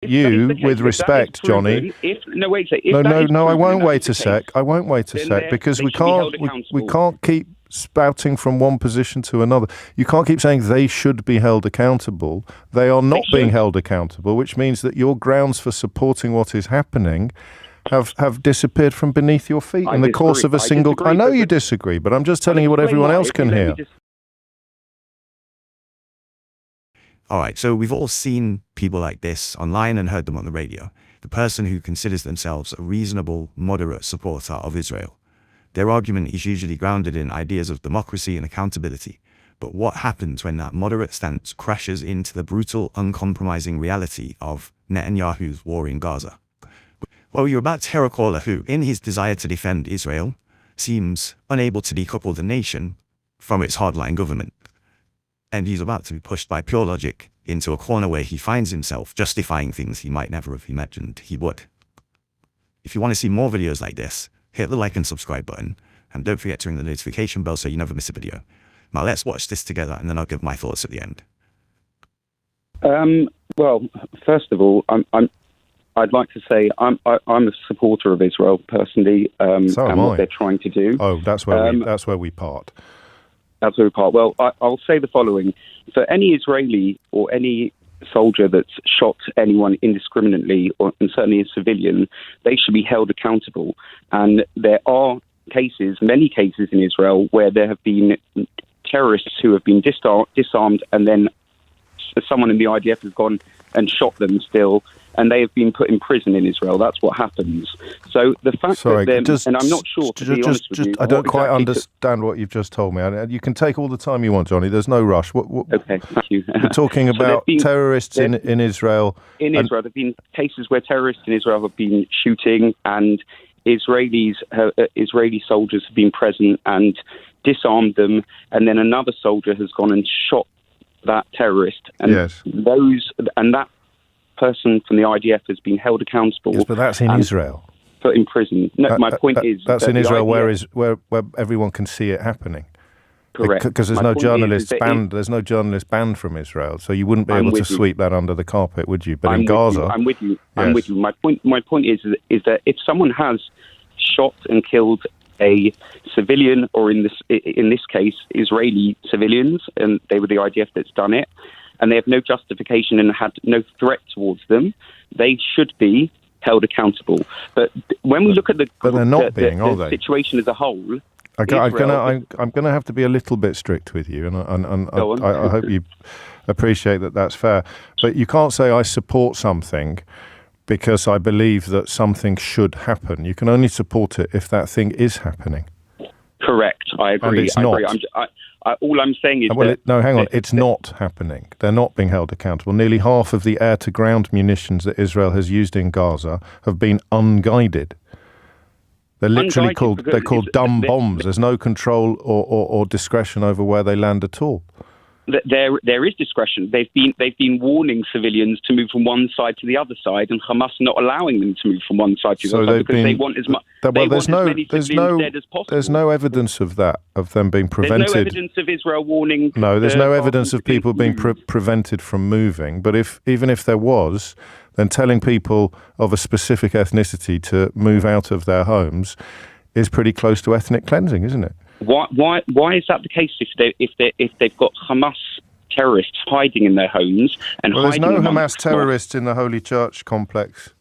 You, with respect, Johnny. No, I won't wait a sec. I won't wait a sec because we can't keep spouting from one position to another. You can't keep saying they should be held accountable. They are not being held accountable, which means that your grounds for supporting what is happening have disappeared from beneath your feet in the course of a single... I know you disagree, but I'm just telling you what everyone else can hear. All right, so we've all seen people like this online and heard them on the radio. The person who considers themselves a reasonable, moderate supporter of Israel. Their argument is usually grounded in ideas of democracy and accountability. But what happens when that moderate stance crashes into the brutal, uncompromising reality of Netanyahu's war in Gaza? Well, you're about to hear a caller who, in his desire to defend Israel, seems unable to decouple the nation from its hardline government. And he's about to be pushed by pure logic into a corner where he finds himself justifying things he might never have imagined he would. If you want to see more videos like this, hit the like and subscribe button, and don't forget to ring the notification bell so you never miss a video. Now let's watch this together, and then I'll give my thoughts at the end. Well, first of all, I'd like to say I'm a supporter of Israel personally, and what they're trying to do. Oh, that's where we part. That's where we part. Well, I'll say the following: for any Israeli or any soldier that's shot anyone indiscriminately, and certainly a civilian, they should be held accountable. And there are cases, many cases in Israel, where there have been terrorists who have been disarmed, and then someone in the IDF has gone and shot them still, and they have been put in prison in Israel. That's what happens. So the fact that and I'm not sure, to be honest with you, I don't quite understand what you've just told me. You can take all the time you want, Johnny. There's no rush. Okay, thank you. We're talking about terrorists in Israel. In Israel, there have been cases where terrorists in Israel have been shooting, and Israeli soldiers have been present and disarmed them, and then another soldier has gone and shot that terrorist, and that person from the IDF has been held accountable. Yes, but that's in Israel. Put in prison. No, my point is that's in Israel, where everyone can see it happening. Correct. Because there's no journalists banned. There's no journalists banned from Israel, so you wouldn't be able to sweep that under the carpet, would you? But in Gaza, I'm with you. I'm with you. My point is that if someone has shot and killed a civilian, or in this case, Israeli civilians, and they were the IDF that's done it, and they have no justification and had no threat towards them, they should be held accountable. But when we look at the situation as a whole, I'm going to have to be a little bit strict with you, and I hope you appreciate that that's fair. But you can't say I support something because I believe that something should happen. You can only support it if that thing is happening. Correct. I agree. And it's not. All I'm saying is it's not happening. They're not being held accountable. Nearly half of the air-to-ground munitions that Israel has used in Gaza have been unguided. They're literally called dumb bombs. There's no control or discretion over where they land at all. There is discretion. They've been warning civilians to move from one side to the other side, and Hamas not allowing them to move from one side to the other side because they want as much. There's no evidence of that, of them being prevented. There's no evidence of Israel warning. No, there's no evidence of people being prevented from moving. But even if there was, then telling people of a specific ethnicity to move out of their homes is pretty close to ethnic cleansing, isn't it? Why is that the case if they've got Hamas terrorists hiding in their homes and there's no Hamas terrorists in the Holy Church complex.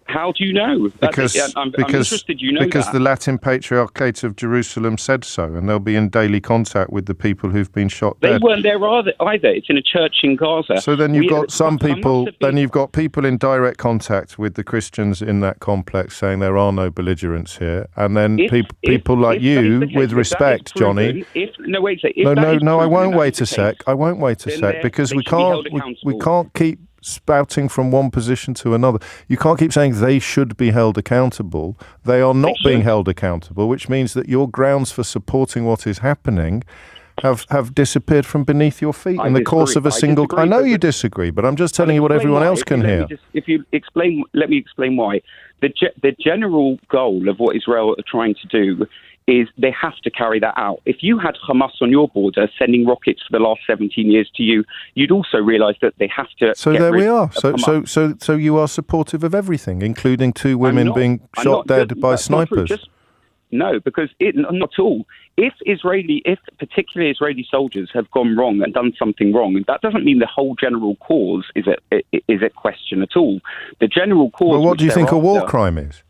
How do you know? I'm interested. You know because the Latin Patriarchate of Jerusalem said so, and they'll be in daily contact with the people who've been shot dead. They weren't there either. It's in a church in Gaza. So then you've got some people. Then you've got people in direct contact with the Christians in that complex saying there are no belligerents here, and then people like you, with respect, Johnny. No, I won't wait a sec. I won't wait a sec because we can't keep spouting from one position to another. You can't keep saying they should be held accountable. They are not being held accountable, which means that your grounds for supporting what is happening have disappeared from beneath your feet in the course of a single... I know you disagree, but I'm just telling you what everyone else can hear. Let me explain why. The general goal of what Israel are trying to do is they have to carry that out. If you had Hamas on your border sending rockets for the last 17 years to you, you'd also realise that they have to. So there we are. So you are supportive of everything, including 2 women being shot dead by snipers. No, because not at all. If particularly Israeli soldiers have gone wrong and done something wrong, that doesn't mean the whole general cause is at question at all. The general cause. Well, what do you think a war crime is?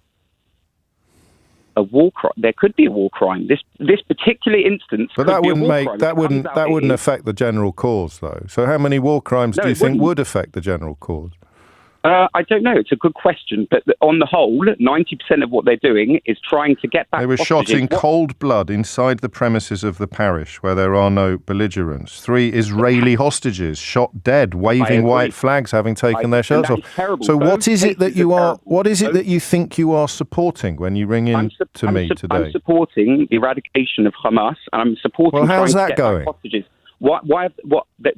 A war crime. There could be a war crime. This particular instance. But that wouldn't affect the general cause, though. So how many war crimes do you think would affect the general cause? I don't know. It's a good question. But on the whole, 90% of what they're doing is trying to get back. They were shot in cold blood inside the premises of the parish where there are no belligerents. 3 Israeli hostages shot dead, waving white flags, having taken their shirts off. So what is it that you think you are supporting when you ring in to me today? I'm supporting the eradication of Hamas, and I'm supporting. Well, how's that going? Hostages.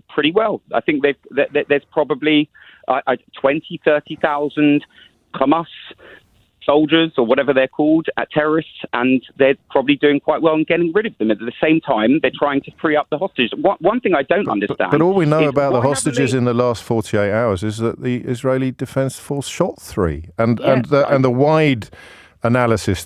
Pretty well. I think there's probably 20,000, 30,000 Hamas soldiers, or whatever they're called, terrorists, and they're probably doing quite well in getting rid of them. At the same time, they're trying to free up the hostages. One thing I don't understand... But all we know about the hostages in the last 48 hours is that the Israeli Defense Force shot 3. And the wider analysis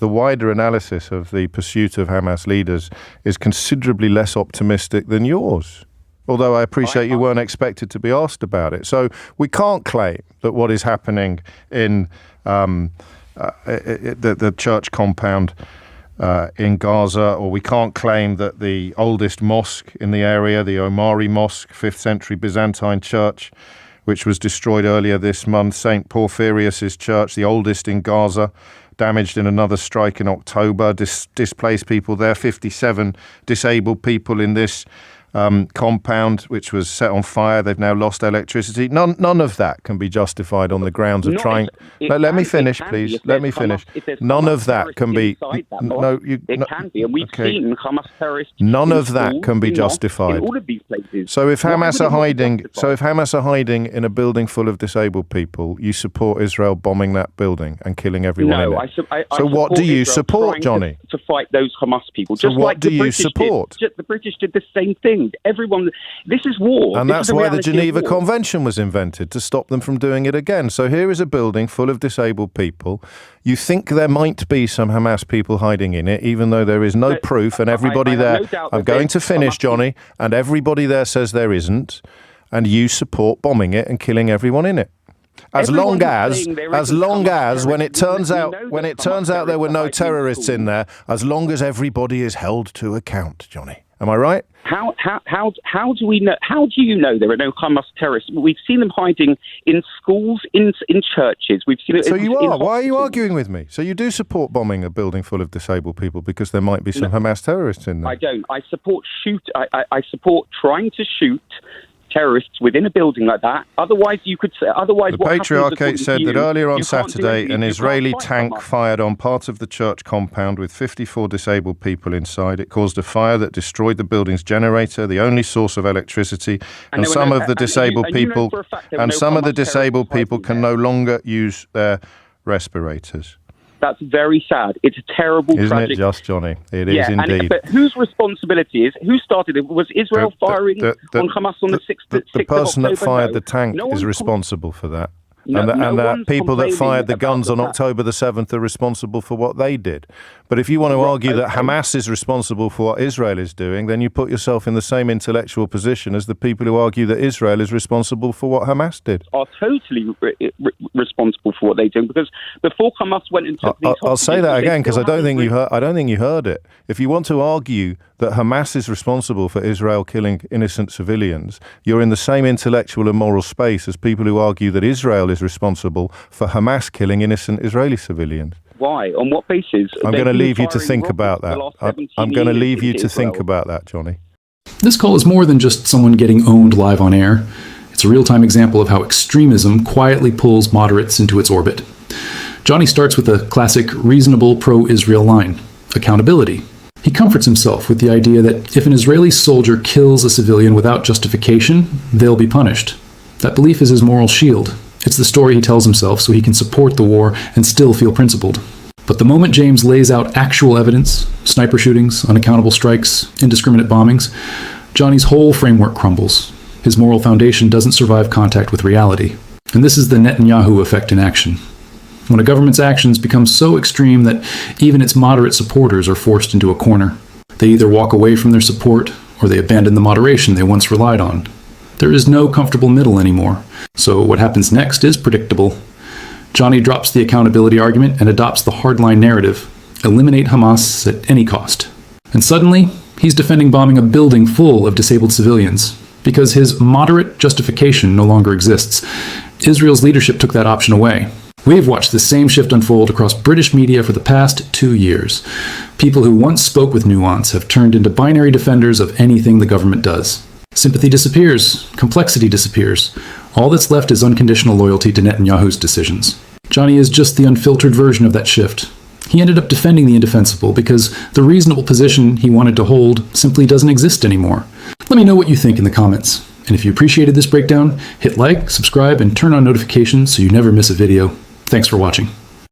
of the pursuit of Hamas leaders is considerably less optimistic than yours. Although I appreciate you weren't expected to be asked about it. So we can't claim that what is happening in the church compound in Gaza, or we can't claim that the oldest mosque in the area, the Omari Mosque, 5th century Byzantine church, which was destroyed earlier this month, St. Porphyrius' church, the oldest in Gaza, damaged in another strike in October, displaced people there, 57 disabled people in this compound, which was set on fire. They've now lost electricity. None of that can be justified on the grounds of trying. Let me finish, please. Let me finish. None of that can be. It can be, and we've seen Hamas terrorists. None of that can be justified. In all of these places. So if Hamas are hiding in a building full of disabled people, you support Israel bombing that building and killing everyone in it. So what do you support, Johnny? To fight those Hamas people. So what do you support? The British did the same thing. Everyone, this is war. And that's why the Geneva Convention was invented, to stop them from doing it again. So here is a building full of disabled people. You think there might be some Hamas people hiding in it, even though there is no proof, and everybody there... I'm going to finish, Johnny, and everybody there says there isn't, and you support bombing it and killing everyone in it. As long as when it turns out there were no terrorists in there, as long as everybody is held to account, Johnny. Am I right? How do we know? How do you know there are no Hamas terrorists? We've seen them hiding in schools, in churches. We've seen it. So you are. Why are you arguing with me? So you do support bombing a building full of disabled people because there might be some Hamas terrorists in there? I don't. I support I support trying to shoot terrorists within a building like that. Otherwise, you could say. Otherwise, the Patriarchate said that earlier on Saturday, an Israeli tank fired on part of the church compound with 54 disabled people inside. It caused a fire that destroyed the building's generator, the only source of electricity, and some of the disabled people can no longer use their respirators. That's very sad. It's a terrible, Isn't tragic... it just, Johnny? It is indeed. But whose responsibility is... Who started it? Was Israel firing on Hamas on the 6th of October? The person that fired the tank is responsible for that. And the people that fired the guns on October the 7th are responsible for what they did. But if you want to argue that Hamas is responsible for what Israel is doing, then you put yourself in the same intellectual position as the people who argue that Israel is responsible for what Hamas did. Are totally responsible for what they do, because before Hamas went and took these... I'll say that again, because I don't think you heard it. If you want to argue that Hamas is responsible for Israel killing innocent civilians, you're in the same intellectual and moral space as people who argue that Israel is responsible for Hamas killing innocent Israeli civilians. Why? On what basis? I'm going to leave you to think about that. I'm going to leave you to think about that, Johnny. This call is more than just someone getting owned live on air. It's a real-time example of how extremism quietly pulls moderates into its orbit. Johnny starts with a classic reasonable pro-Israel line: accountability. He comforts himself with the idea that if an Israeli soldier kills a civilian without justification, they'll be punished. That belief is his moral shield. It's the story he tells himself so he can support the war and still feel principled. But the moment James lays out actual evidence, sniper shootings, unaccountable strikes, indiscriminate bombings, Johnny's whole framework crumbles. His moral foundation doesn't survive contact with reality. And this is the Netanyahu effect in action. When a government's actions become so extreme that even its moderate supporters are forced into a corner. They either walk away from their support, or they abandon the moderation they once relied on. There is no comfortable middle anymore. So what happens next is predictable. Johnny drops the accountability argument and adopts the hardline narrative. Eliminate Hamas at any cost. And suddenly, he's defending bombing a building full of disabled civilians, because his moderate justification no longer exists. Israel's leadership took that option away. We've watched the same shift unfold across British media for the past 2 years. People who once spoke with nuance have turned into binary defenders of anything the government does. Sympathy disappears. Complexity disappears. All that's left is unconditional loyalty to Netanyahu's decisions. Johnny is just the unfiltered version of that shift. He ended up defending the indefensible because the reasonable position he wanted to hold simply doesn't exist anymore. Let me know what you think in the comments. And if you appreciated this breakdown, hit like, subscribe, and turn on notifications so you never miss a video. Thanks for watching.